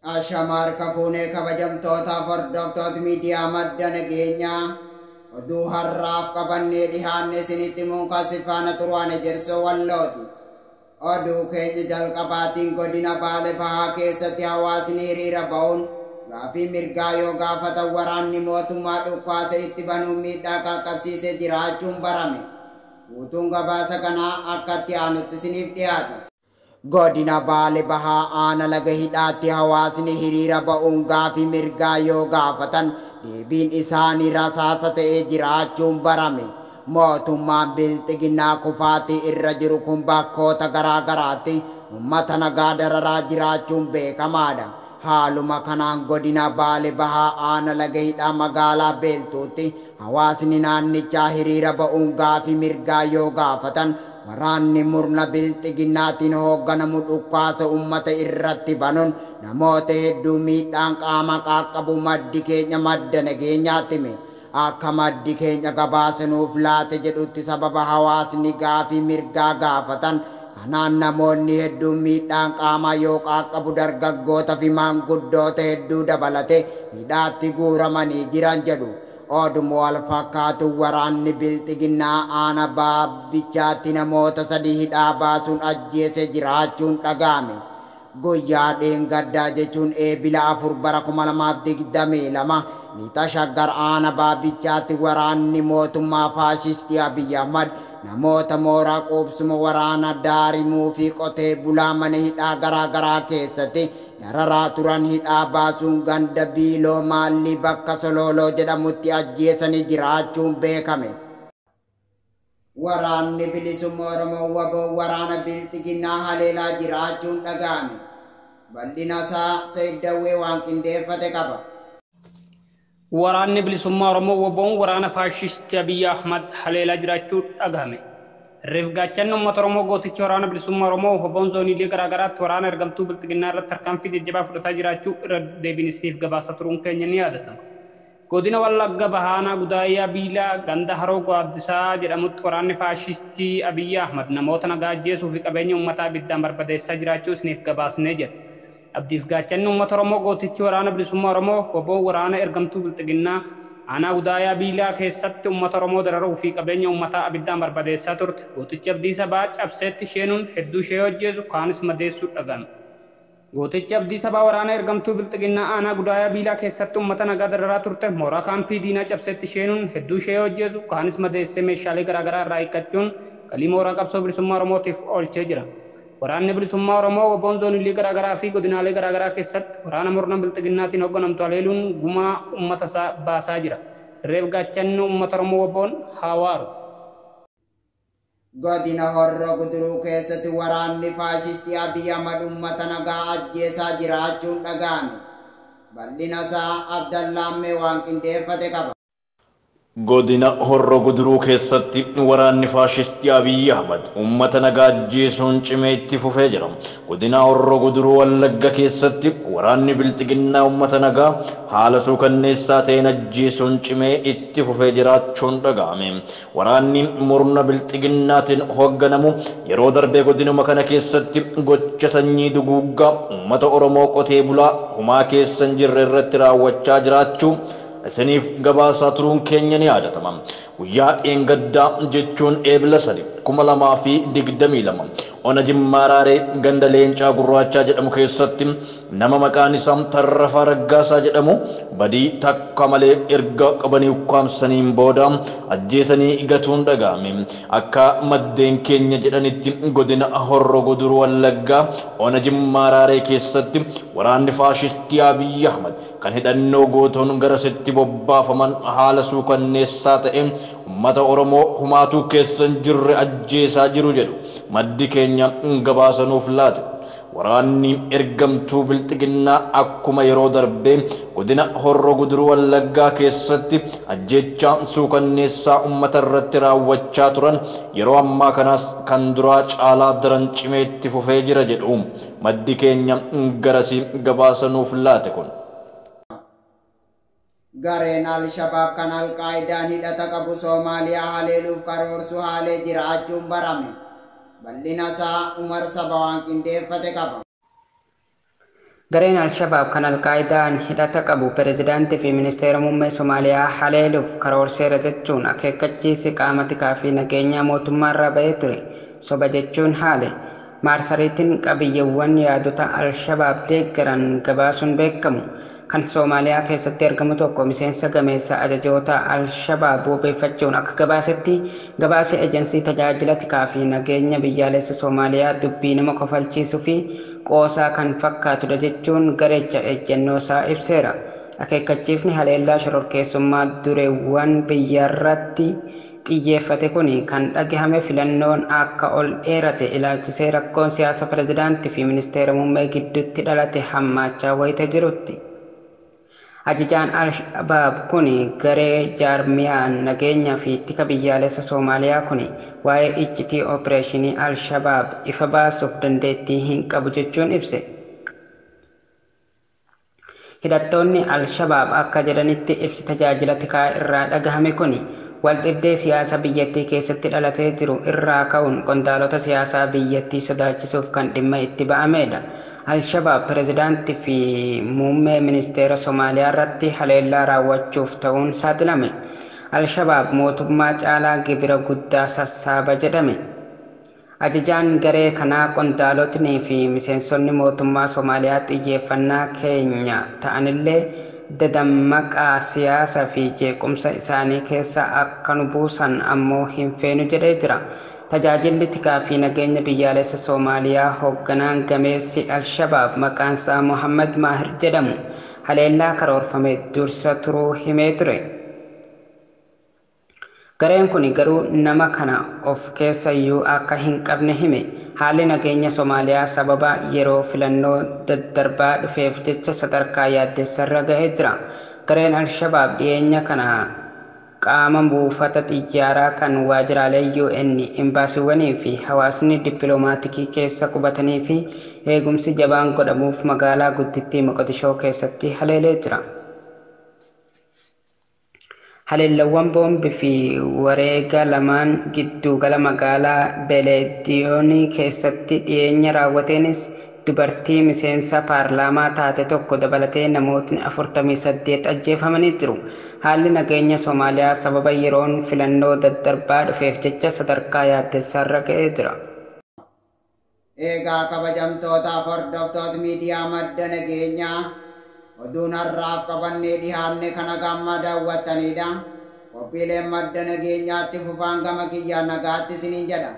Ashamar kafuunee kabajamtoota hordoftoota miidiyaa madda nageenyaa oduu har'aaf qabannee dhihaanne isinitti muunkaasifaana turwaane jersoo wallooti. Oduu keenya jalqabaatiin godina Baalee Bahaa keessatti hawaasni hiriira ba'uun gaafii mirgaa yoo gaafatan waraanni mootummaa dhukkaasa itti banuun miidhaa qaqqabsiisee jiraachuun barame. Guutuun gabaasa kanaa akkatti aanutti isiniif dhiyaata. Godina Baalee Bahaa aana laga hidhaatti hawaasni hiriira ba'uun gaafii mirgaa yoo gaafatan deebiin isaanii rasaasa ta'ee jiraachuun barame. Mootummaan bilxiginnaa kufaatii irra jiru kun bakkoota garaa garaatti uummata nagaa dararaa jiraachuun beekamaadha. Haaluma kanaan godina Baalee Bahaa aana laga hidhaa magaalaa Beeltuutti hawaasni naannichaa hiriira ba'uun gaafii mirgaa yoo gaafatan waraanni murna bilxiginnaatiin hoogganamu dhukkaasa uummata irratti banuun namoota hedduu miidhaan qaama qaqqabu maddi keenya madda nageenyaatti hime. Akka maddi keenya gabaasanuuf laate jedhutti sababa hawaasni gaafii mirgaa gaafatan kanaan namoonni hedduun miidhaan qaamaa yoo qaqqabu dargaggoota fi maanguddoota hedduu dabalate hidhaatti guuramanii jiran jedhu. Oduma wal fakkaatu waraanni bilxiginnaa aana baabbichaatti namoota 3 hidhaa baasuun ajjeese jiraachuun dhaga'ame. Guyyaa dheengaddaa jechuun eebila 4 bara 2022 lixa shaggar aana baabbichaatti waraanni mootummaa faashistii Abiyyi Ahmad namoota mooraa qubsuma waraana Daarimuu fi qotee bulaa mana hidhaa garaa garaa keessatti dararaa turan hidhaa baasuun ganda Biiloo Maalli bakka Sololoo jedhamutti ajjeesanii jiraachuun beekame. Waraanni bilisummaa Oromoo WBO waraana bilxiginnaa haleelaa jiraachuun dhaga'ame. Bal'ina isaa Sayyid Dawwee waan qindeeffate qaba. Waraanni bilisummaa Oromoo WBO waraana faashistii Abiyyi Ahmad haleelaa jiraachuun dhaga'ame. Reefgaachanni uummata Oromoo gooticha waraana bilisummaa Oromoo WBO'n zooniilee garaa garaatti waraana ergamtuu bilxiginnaa irratti tarkaanfii jajjabaa fudhataa jiraachuu irra deebiin gabaasa turuun keenya ni yaadatama. Godina Wallagga Bahaa Gudaayyaa Biilaa ganda Haroo Gaaddisaa jedhamutti waraanni faashistii Abiyyi Ahmad namoota nagaa ajjeesuu fi qabeenya uummataa ibiddaan barbadeessaa jiraachuu isiniif gabaasnee jira. Abdiif gaachanni uummata Oromoo gootichi waraana bilisummaa Oromoo WBO'n waraana ergamtuu bilxiginnaa aanaa Gudaayyaa Biilaa keessatti uummata Oromoo dararuu fi qabeenya uummataa ibiddaan barbadeessaa turte. Gootichi Abdii Sabaa cabseetti isheenuun hedduu ishee ajjeesu kaanis madeessuu dhaga'ame. Gootichi Abdii Sabaa waraana ergamtuu bilxiginnaa aanaa Gudaayyaa Biilaa keessatti uummata nagaa dararaa turte. Mooraa kaampii diinaa cabseetti isheenuun hedduu ishee ajjeesu kaanis madeessee meeshaalee garaa garaa irraa hiikkachuun galii mooraa qabsoo bilisummaa Oromootiif oolchee jira. Waraanni bilisummaa Oromoo WBO'n zooniilee garaa garaa fi godinaalee garaa garaa keessatti waraana murna bilxiginnaatiin hoogganamtu haleeluun gumaa uummata isaa baasaa jira. Reefgaachanni uummata Oromoo WBO'n hawaaru. Godina Horroo Guduruu keessatti waraanni faashistii Abiyyi Ahmad uummata nagaa ajjeesaa jiraachuun dhaga'ame. Bal'ina isaa Abdallaammee waan qindeeffate qaba. Godina Horroo Guduruu keessatti waraanni faashistii Abiyyi Ahmad uummata nagaa ajjeesuun cimee itti fufee jira. Godina Horroo Guduruu Wallagga keessatti waraanni bilxiginnaa uummata nagaa haala suukanneessaa ta'een ajjeesuun cimee itti fufee jiraachuun dhaga'ame. Waraanni murna bilxiginnaatiin hoogganamu yeroo darbee godinuma kana keessatti gocha sanyii duguuggaa uummata Oromoo qotee bulaa humaa keessa hin jirre irratti raawwachaa jiraachuu isiniif gabaasaa turuun keenya ni yaadatama. Guyyaa dheengaddaa jechuun eebila 2022 ona Jimmaaraaree ganda Leencaa Gurraachaa jedhamu keessatti nama maqaan isaa Tarrafaa Raggaasaa jedhamu badii takka malee erga qabanii ukkaamsaniin booda ajjeesanii gatuun dhaga'ame. Akka maddeen keenya jedhanitti godina Horroo Guduruu Wallaggaa ona Jimmaaraaree keessatti waraanni faashistii Abiyyi Ahmad kan hidhannoo gootoon garasitti bobbaafaman haala suukanneessaa ta'een uummata Oromoo humaatuu keessa hin jirre ajjeesaa jiru jedhu maddi keenya gabaasanuuf laate. Waraanni ergamtuu bilxiginnaa akkuma yeroo darbee godina Horroo Guduruu Wallaggaa keessatti ajjeechaa suukanneessaa uummata irratti raawwachaa turan yeroo ammaa kanaas kan duraa caalaa daran cimee itti fufee jira jedhu maddi keenya garasii gabaasanuuf laate kun. Gareen Al-Shabaab kan Al-Qaayidaan hidhata qabu Soomaaliyaa haleeluuf karoorsuu haalee jiraachuun barame. Bal'ina isaa Umar Saba waan qindeeffate qaba. Gareen Al-Shabaab kan Al-Qaayidaan hidhata qabu pireezidaantii fi ministeera muummee Somaaliyaa haleeluuf karoorseera jechuun akeekkachiisi qaama tikaa fi nageenyaa mootummaarraa ba'ee ture. Soba jechuun haale. Maarsariitiin qabiyyeewwan yaadota Al-Shabaab deeggaran gabaasuun beekamu. Kan Soomaaliyaa keessatti argamu tokko miseensa gameessa ajajoota Al-Shabaab wabeeffachuun akka gabaasetti gabaasa ejensii tajaajila tikaa fi nageenya biyyaalessa Soomaaliyaa dubbii nama kofalchiisuu fi qoosaa kan fakkaatudha jechuun gareecha ejjennoo isaa ibseera. Akeekkachiifni haleellaa shororkeessummaa dureewwan biyyarratti xiyyeeffate kun kan dhagahame filannoon akka ol dheerate ilaalchisee rakkoon siyaasa pireezidaantii fi ministeera muummee gidduutti dhalate hammaachaa wayita jirutti. Ajajaan Al-Shabaab kun garee jaarmiyaan nageenyaa fi tika biyyaalessa Soomaaliyaa kun waa'ee iccitii opereeshinii Al-Shabaab ifa baasuuf dandeettii hin qabu jechuun ibse. Hidhattoonni Al-Shabaab akka jedhanitti ibsi tajaajila tikaa irraa dhagahame kun waldhibdee siyaasa biyyattii keessatti dhalatee jiru irraa ka'uun qondaalota siyaasaa biyyattii sodaachisuuf kan dhimma itti ba'amedha. Al-Shabaab pireezidaantii fi muummee ministeera Somaaliyaa irratti haleellaa raawwachuuf ta'uun saaxilame. Al-Shabaab mootummaa caalaa gibira guddaa sassaaba jedhame. Ajajaan garee kanaa qondaalotnii fi miseensonni mootummaa Somaaliyaa xiyyeeffannaa keenya ta'anillee dadammaqaa siyaasaa fi jeequmsa isaanii keessa akka nu buusan ammoo hin feenu jedhee jira. Tajaajilli tikaa fi nageenya biyyaalessa Soomaaliyaa hoogganaan gameessi Al-Shabaab maqaan isaa Mohammad Maahir jedhamu haleellaa karoorfame dursa turuu himee ture. Gareen kun garuu nama kana of keessayyuu akka hin qabne hime. Haalli nageenya Soomaaliyaa sababa yeroo filannoo daddarbaa dhufeef jecha sadarkaa yaaddessarra ga'ee jira. Gareen Al-Shabaab dhiyeenya kana qaama buufata xiyyaaraa kan waajjiraalee UN imbaasiiwwanii fi hawaasni dippiloomaatiikii keessa qubatanii fi eegumsi jabaan godhamuuf magaalaa guddittii Moqodishoo keessatti haleelee jira. Haleellawwan boombii fi wareega lamaan giddugala magaalaa Beelediyoonii keessatti dhiyeenya raawwateenis dubartii miseensa paarlaamaa taate tokko dabalatee namootni 48 ajjeefamanii jiru. Haalli nageenya Soomaaliyaa sababa yeroon filannoo daddarbaa dhufeef jecha sadarkaa yaaddessaarra ga'ee jira. Eegaa kabajamtootaaf hordoftoota miidiyaa madda nageenyaa oduun har'aaf qabannee dhihaanne kana gamma daawwattanidha. Qophiileen madda nageenyaatti fufaan gama kiyyaan nagaatti isiniin jedha.